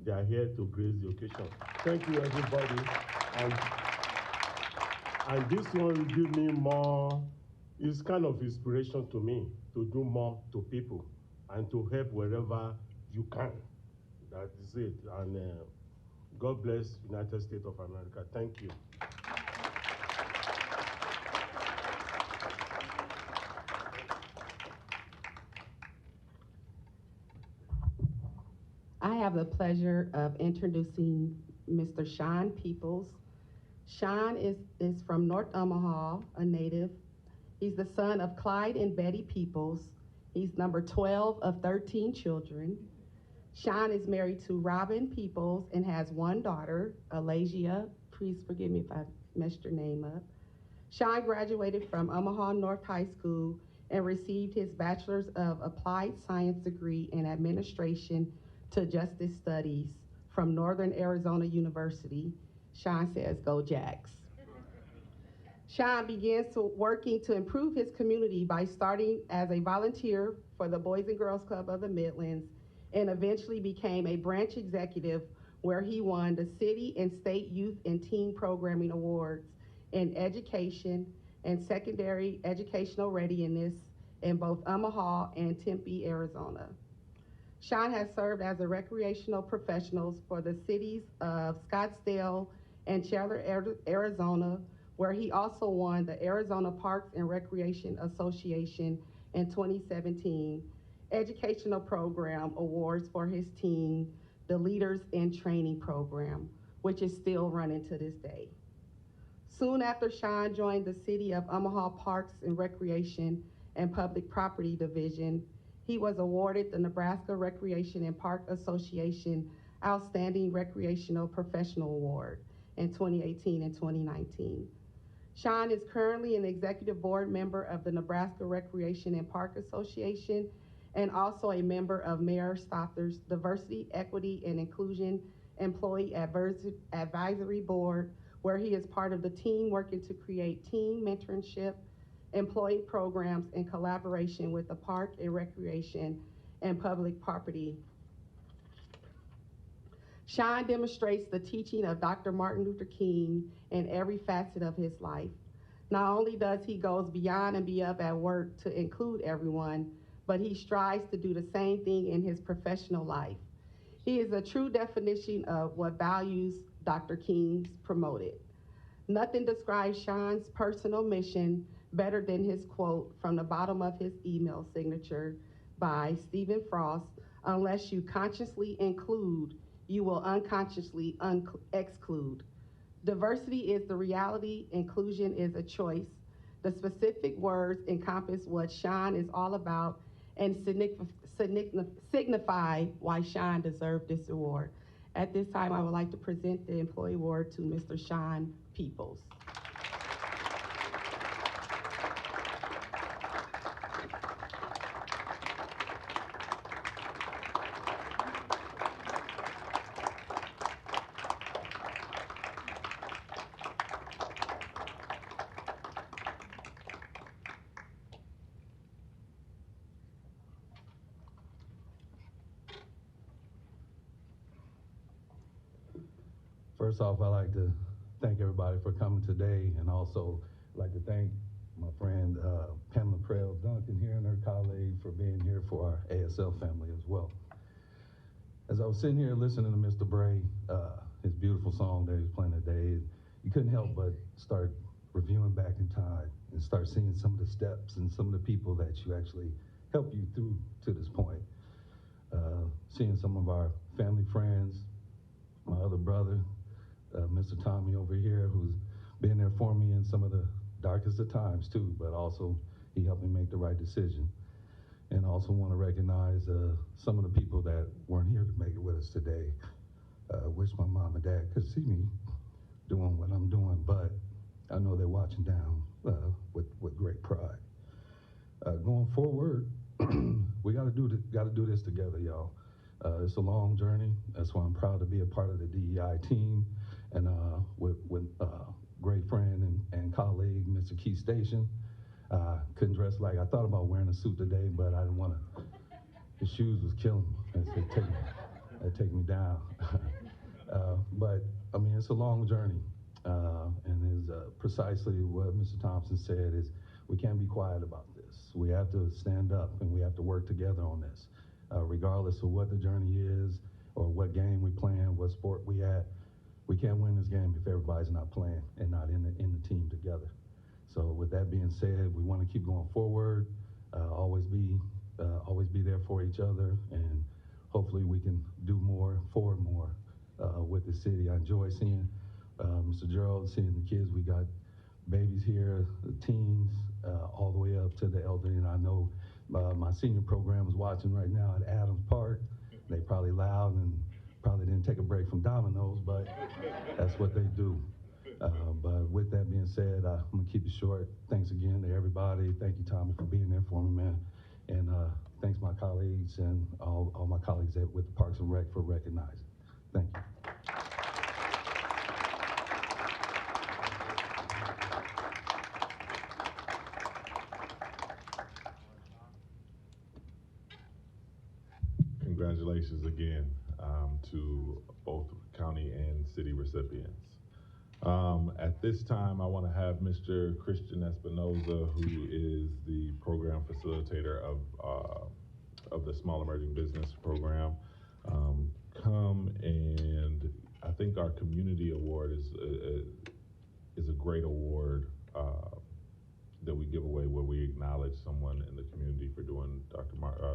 They are here to grace the occasion. Thank you, everybody. And this one will give me more, it's kind of inspiration to me to do more to people and to help wherever you can. That is it. And God bless United States of America. Thank you. I have the pleasure of introducing Mr. Sean Peoples. Sean is from North Omaha, a native. He's the son of Clyde and Betty Peoples. He's number 12 of 13 children. Sean is married to Robin Peoples and has one daughter, Alasia. Please forgive me if I messed your name up. Sean graduated from Omaha North High School and received his Bachelor's of Applied Science degree in Administration to Justice Studies from Northern Arizona University. Sean says, go Jacks. Sean began working to improve his community by starting as a volunteer for the Boys and Girls Club of the Midlands and eventually became a branch executive where he won the City and State Youth and Teen Programming Awards in education and secondary educational readiness in both Omaha and Tempe, Arizona. Sean has served as a recreational professional for the cities of Scottsdale and Chandler, Arizona, where he also won the Arizona Parks and Recreation Association in 2017 Educational Program Awards for his team, the Leaders in Training Program, which is still running to this day. Soon after Sean joined the City of Omaha Parks and Recreation and Public Property Division, he was awarded the Nebraska Recreation and Park Association Outstanding Recreational Professional Award in 2018 and 2019. Sean is currently an executive board member of the Nebraska Recreation and Park Association and also a member of Mayor Stother's Diversity, Equity, and Inclusion Employee Advisory Board, where he is part of the team working to create team mentorship, employee programs in collaboration with the Park and Recreation and Public Property. Sean demonstrates the teaching of Dr. Martin Luther King in every facet of his life. Not only does he goes beyond and be up at work to include everyone, but he strives to do the same thing in his professional life. He is a true definition of what values Dr. King promoted. Nothing describes Sean's personal mission better than his quote from the bottom of his email signature by Stephen Frost, unless you consciously include, you will unconsciously exclude. Diversity is the reality, inclusion is a choice. The specific words encompass what Sean is all about and signify why Sean deserved this award. At this time, I would like to present the employee award to Mr. Sean Peoples. First off, I'd like to thank everybody for coming today, and also like to thank my friend Pamela Prell Duncan here and her colleague for being here for our ASL family as well. as I was sitting here listening to Mr. Bray, his beautiful song that he was playing today, you couldn't help but start reviewing back in time and start seeing some of the steps and some of the people that you actually helped you through to this point. Seeing some of our family friends, my other brother, Mr. Tommy over here, who's been there for me in some of the darkest of times too, but also he helped me make the right decision. And I also want to recognize some of the people that weren't here to make it with us today. Wish my mom and dad could see me doing what I'm doing, but I know they're watching down with great pride. Going forward, we got to do this together, y'all. It's a long journey. That's why I'm proud to be a part of the DEI team, and with great friend and colleague, Mr. Keith Station. Couldn't dress like I thought about wearing a suit today, but I didn't want to. His shoes was killing me. That'd take me down. But I mean, it's a long journey, and is precisely what Mr. Thompson said is we can't be quiet about this. We have to stand up and we have to work together on this, regardless of what the journey is or what game we playing, what sport we at. We can't win this game if everybody's not playing and not in the team together. So with that being said, we want to keep going forward, always be there for each other, and hopefully we can do more, forward more with the city. I enjoy seeing Mr. Gerald, seeing the kids. We got babies here, the teens, all the way up to the elderly, and I know my senior program is watching right now at Adams Park. They probably loud and probably didn't take a break from Domino's, but that's what they do. But with that being said, I'm gonna keep it short. Thanks again to everybody. Thank you, Tommy, for being there for me, man. And thanks my colleagues and all my colleagues with the Parks and Rec for recognizing. Thank you. Congratulations again to both county and city recipients. At this time, I want to have Mr. Christian Espinoza, who is the program facilitator of the Small Emerging Business Program, come, and I think our community award is a great award that we give away where we acknowledge someone in the community for doing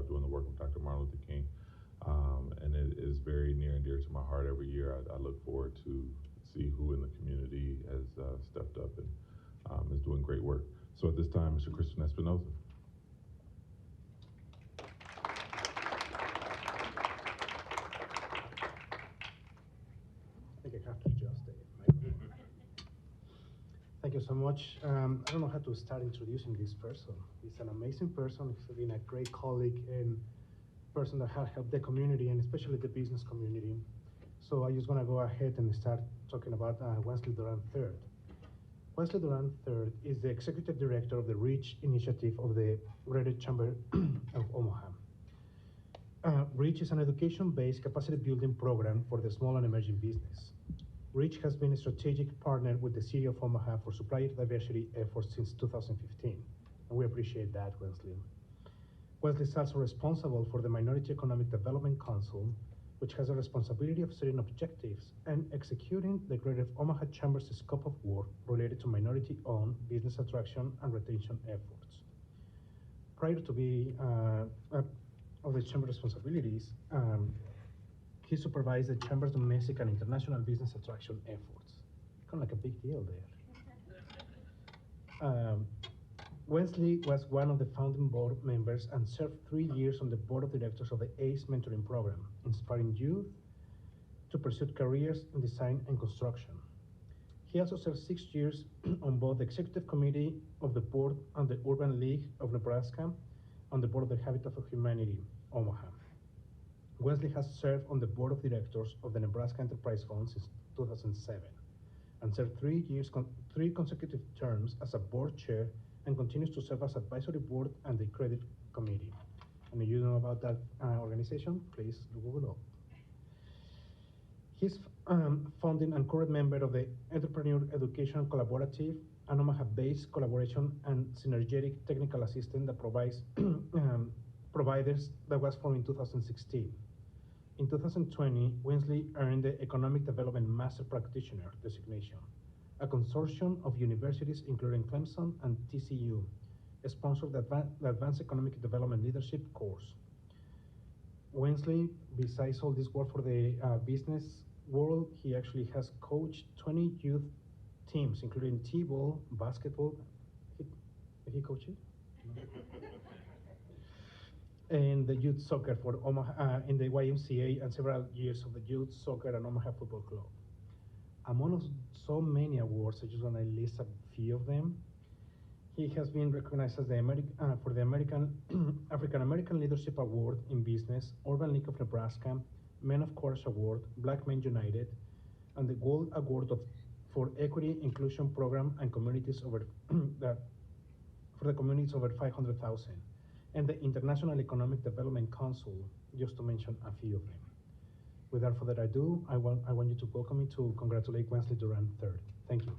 doing the work of Dr. Martin Luther King. And it is very near and dear to my heart every year. I look forward to see who in the community has stepped up and is doing great work. So at this time, Mr. Christian Espinoza. I think I have to adjust the microphone. Thank you so much. I don't know how to start introducing this person. He's an amazing person. He's been a great colleague and person that has helped the community and especially the business community. So I'm just gonna go ahead and start talking about Wesley Duran III. Wesley Duran III is the Executive Director of the REACH initiative of the Greater Chamber of Omaha. REACH is an education-based capacity building program for the small and emerging business. REACH has been a strategic partner with the City of Omaha for supplier diversity efforts since 2015, and we appreciate that, Wesley. Wesley is also responsible for the Minority Economic Development Council, which has a responsibility of setting objectives and executing the Greater Omaha Chamber's scope of work related to minority-owned business attraction and retention efforts. Prior to be of the Chamber responsibilities, he supervised the Chamber's domestic and international business attraction efforts. Kind of like a big deal there. Wesley was one of the founding board members and served 3 years on the board of directors of the ACE mentoring program, inspiring youth to pursue careers in design and construction. He also served 6 years on both the executive committee of the board and the Urban League of Nebraska, on the board of the Habitat for Humanity, Omaha. Wesley has served on the board of directors of the Nebraska Enterprise Fund since 2007, and served 3 consecutive terms as a board chair, and continues to serve as advisory board and the credit committee. And if you know about that organization, please Google up. He's founding and current member of the Entrepreneur Education Collaborative, an Omaha-based collaboration and synergetic technical assistance that provides providers that was formed in 2016. In 2020, Winsley earned the Economic Development Master Practitioner designation. A consortium of universities, including Clemson and TCU, sponsored the Advanced Economic Development Leadership course. Winsley, besides all this work for the business world, he actually has coached 20 youth teams, including t-ball, basketball. He coached it? And the youth soccer for Omaha, in the YMCA, and several years of the youth soccer and Omaha Football Club. Among so many awards, I just want to list a few of them. He has been recognized as for the American African American Leadership Award in Business, Urban League of Nebraska, Men of Courage Award, Black Men United, and the Gold Award for Equity Inclusion Program and communities over for the communities over 500,000, and the International Economic Development Council, just to mention a few of them. Without further ado, I want you to welcome me to congratulate Winsley Duran III. Thank you.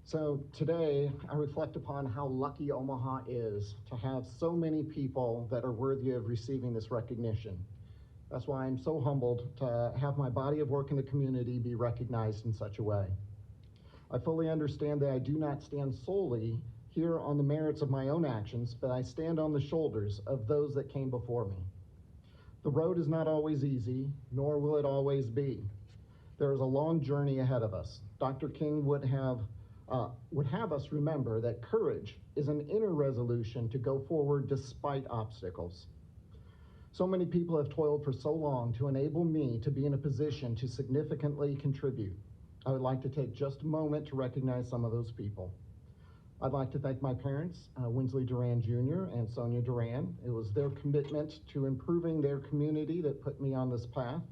So today, I reflect upon how lucky Omaha is to have so many people that are worthy of receiving this recognition. That's why I'm so humbled to have my body of work in the community be recognized in such a way. I fully understand that I do not stand solely here on the merits of my own actions, but I stand on the shoulders of those that came before me. The road is not always easy, nor will it always be. There is a long journey ahead of us. Dr. King would have us remember that courage is an inner resolution to go forward despite obstacles. So many people have toiled for so long to enable me to be in a position to significantly contribute. I would like to take just a moment to recognize some of those people. I'd like to thank my parents, Winsley Duran Jr. and Sonia Duran. It was their commitment to improving their community that put me on this path.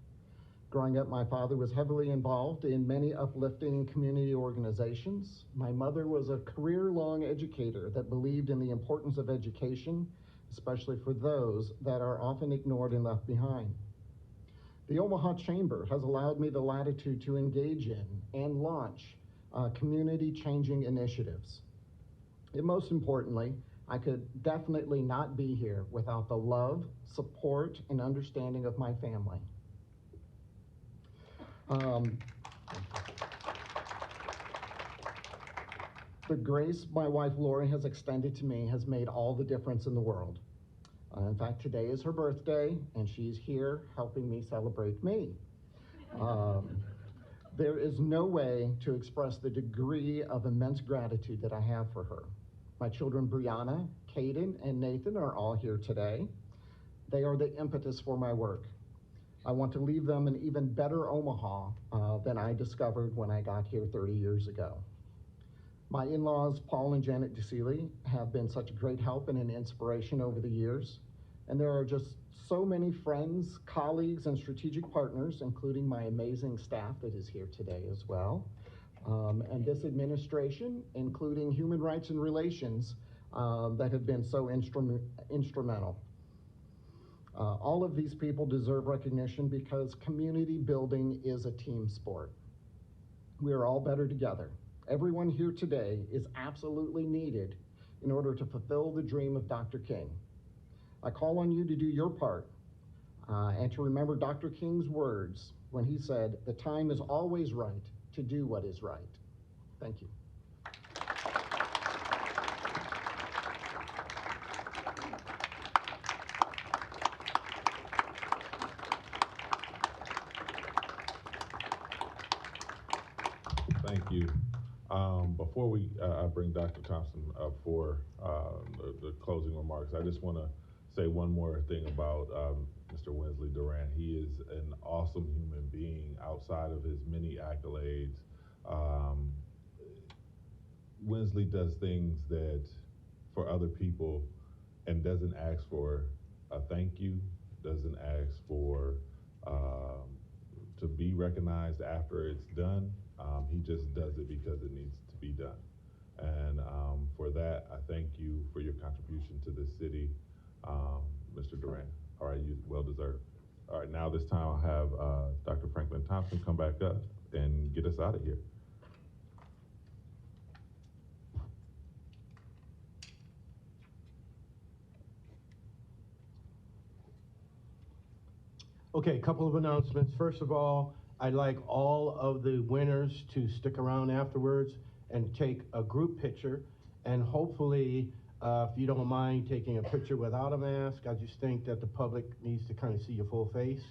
Growing up, my father was heavily involved in many uplifting community organizations. My mother was a career-long educator that believed in the importance of education, especially for those that are often ignored and left behind. The Omaha Chamber has allowed me the latitude to engage in and launch community-changing initiatives. And most importantly, I could definitely not be here without the love, support, and understanding of my family. The grace my wife Lori has extended to me has made all the difference in the world. In fact, today is her birthday, and she's here helping me celebrate me. There is no way to express the degree of immense gratitude that I have for her. My children Brianna, Caden, and Nathan are all here today. They are the impetus for my work. I want to leave them an even better Omaha than I discovered when I got here 30 years ago. My in-laws, Paul and Janet DeSeely, have been such a great help and an inspiration over the years. And there are just so many friends, colleagues, and strategic partners, including my amazing staff that is here today as well. And this administration, including Human Rights and Relations, that have been so instrumental. All of these people deserve recognition because community building is a team sport. We are all better together. Everyone here today is absolutely needed in order to fulfill the dream of Dr. King. I call on you to do your part and to remember Dr. King's words when he said, "The time is always right to do what is right." Thank you. Thank you. Before I bring Dr. Thompson up for the closing remarks, I just want to say one more thing about Mr. Winsley Duran. He is an awesome human being outside of his many accolades. Winsley does things that for other people and doesn't ask for a thank you. doesn't ask for to be recognized after it's done. He just does it because it needs to be done. And for that, I thank you for your contribution to this city, Mr. Durant. All right, you well deserved. All right, now this time I'll have Dr. Franklin Thompson come back up and get us out of here. Okay, a couple of announcements. First of all, I'd like all of the winners to stick around afterwards and take a group picture. And hopefully, if you don't mind taking a picture without a mask, I just think that the public needs to kind of see your full face.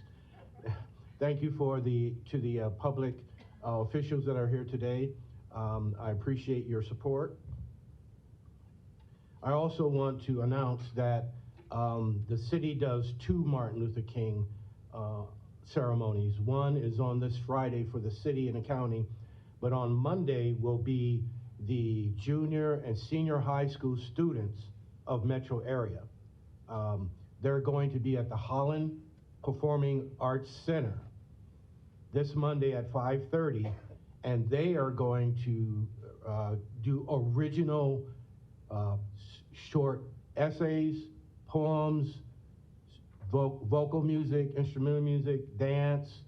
Thank you to the public officials that are here today. I appreciate your support. I also want to announce that the city does 2 Martin Luther King ceremonies. One is on this Friday for the city and the county, but on Monday will be the junior and senior high school students of metro area. They're going to be at the Holland Performing Arts Center this Monday at 5:30, and they are going to do original short essays, poems, vocal music, instrumental music, dance,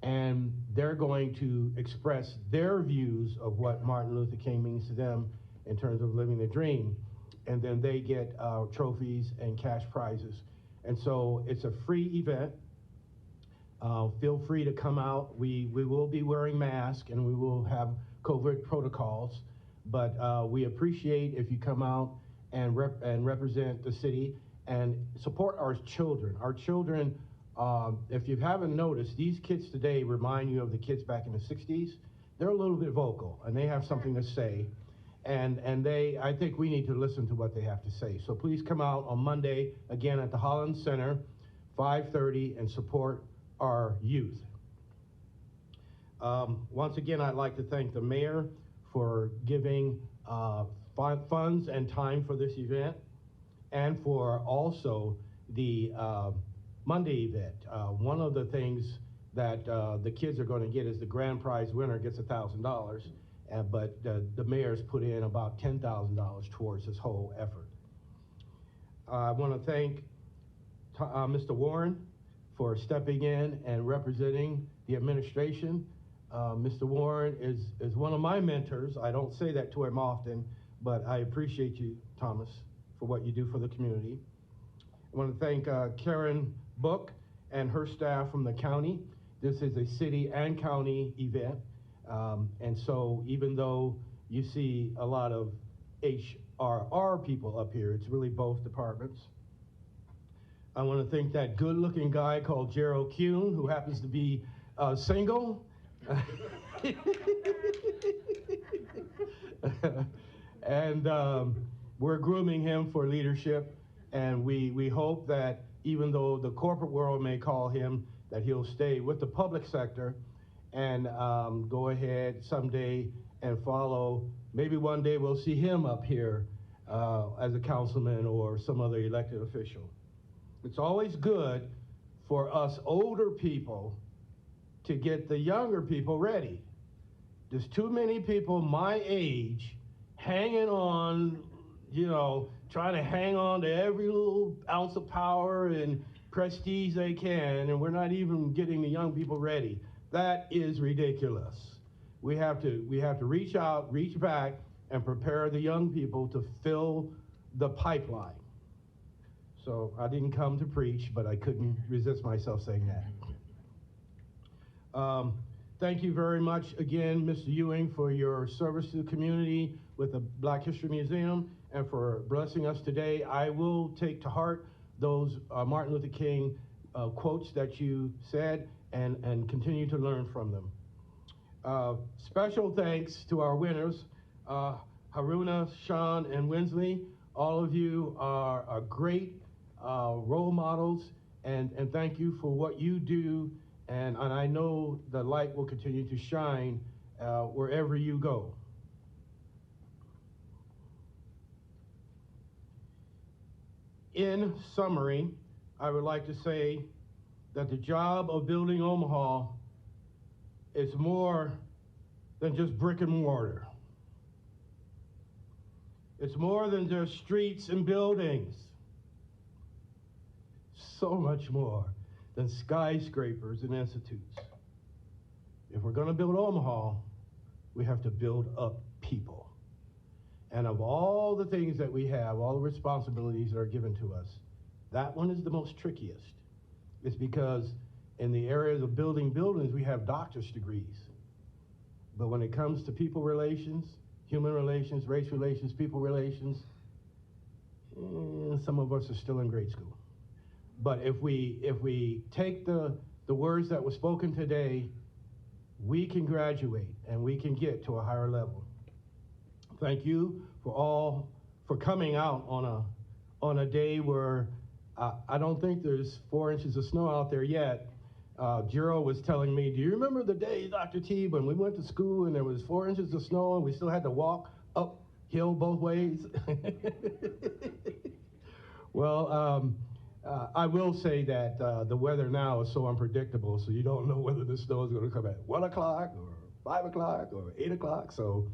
and they're going to express their views of what Martin Luther King means to them in terms of living the dream. And then they get trophies and cash prizes. And so it's a free event. Feel free to come out. We will be wearing masks and we will have COVID protocols, but we appreciate if you come out and represent the city and support our children. Our children, if you haven't noticed, these kids today remind you of the kids back in the 60s. They're a little bit vocal and they have something to say. And I think we need to listen to what they have to say. So please come out on Monday, again at the Holland Center, 5:30, and support our youth. Once again, I'd like to thank the mayor for giving funds and time for this event, and for also the Monday event. One of the things that the kids are going to get is the grand prize winner gets $1,000, but the mayor's put in about $10,000 towards this whole effort. I want to thank Mr. Warren for stepping in and representing the administration. Mr. Warren is one of my mentors. I don't say that to him often, but I appreciate you, Thomas, for what you do for the community. I want to thank Karen Book and her staff from the county. This is a city and county event, and so even though you see a lot of HRR people up here, it's really both departments. I want to thank that good-looking guy called Gerald Kuhn, who happens to be single. And we're grooming him for leadership, and we hope that even though the corporate world may call him, that he'll stay with the public sector and go ahead someday and follow. Maybe one day we'll see him up here as a councilman or some other elected official. It's always good for us older people to get the younger people ready. There's too many people my age hanging on, trying to hang on to every little ounce of power and prestige they can, and we're not even getting the young people ready. That is ridiculous. We have to reach out, reach back, and prepare the young people to fill the pipeline. So I didn't come to preach, but I couldn't resist myself saying that. Thank you very much again, Mr. Ewing, for your service to the community with the Black History Museum and for blessing us today. I will take to heart those Martin Luther King quotes that you said and continue to learn from them. Special thanks to our winners, Haruna, Sean, and Winsley. All of you are great role models, and thank you for what you do, and I know the light will continue to shine wherever you go. In summary, I would like to say that the job of building Omaha is more than just brick and mortar. It's more than just streets and buildings. So much more than skyscrapers and institutes. If we're going to build Omaha, we have to build up people. And of all the things that we have, all the responsibilities that are given to us, that one is the most trickiest. It's because in the areas of building buildings, we have doctor's degrees. But when it comes to people relations, human relations, race relations, people relations, some of us are still in grade school. But if we take the words that were spoken today, we can graduate and we can get to a higher level. Thank you for coming out on a day where I don't think there's 4 inches of snow out there yet. Jiro was telling me, do you remember the day, Dr. T, when we went to school and there was 4 inches of snow and we still had to walk uphill both ways? Well, I will say that the weather now is so unpredictable, so you don't know whether the snow is going to come at 1 o'clock or 5 o'clock or 8 o'clock. So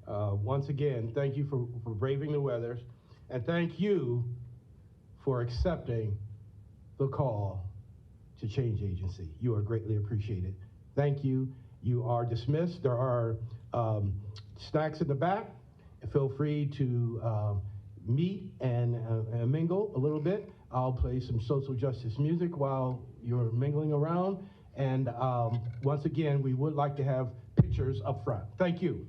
once again, thank you for braving the weather, and thank you for accepting the call to change agency. You are greatly appreciated. Thank you. You are dismissed. There are snacks in the back. Feel free to meet and mingle a little bit. I'll play some social justice music while you're mingling around. And once again, we would like to have pictures up front. Thank you.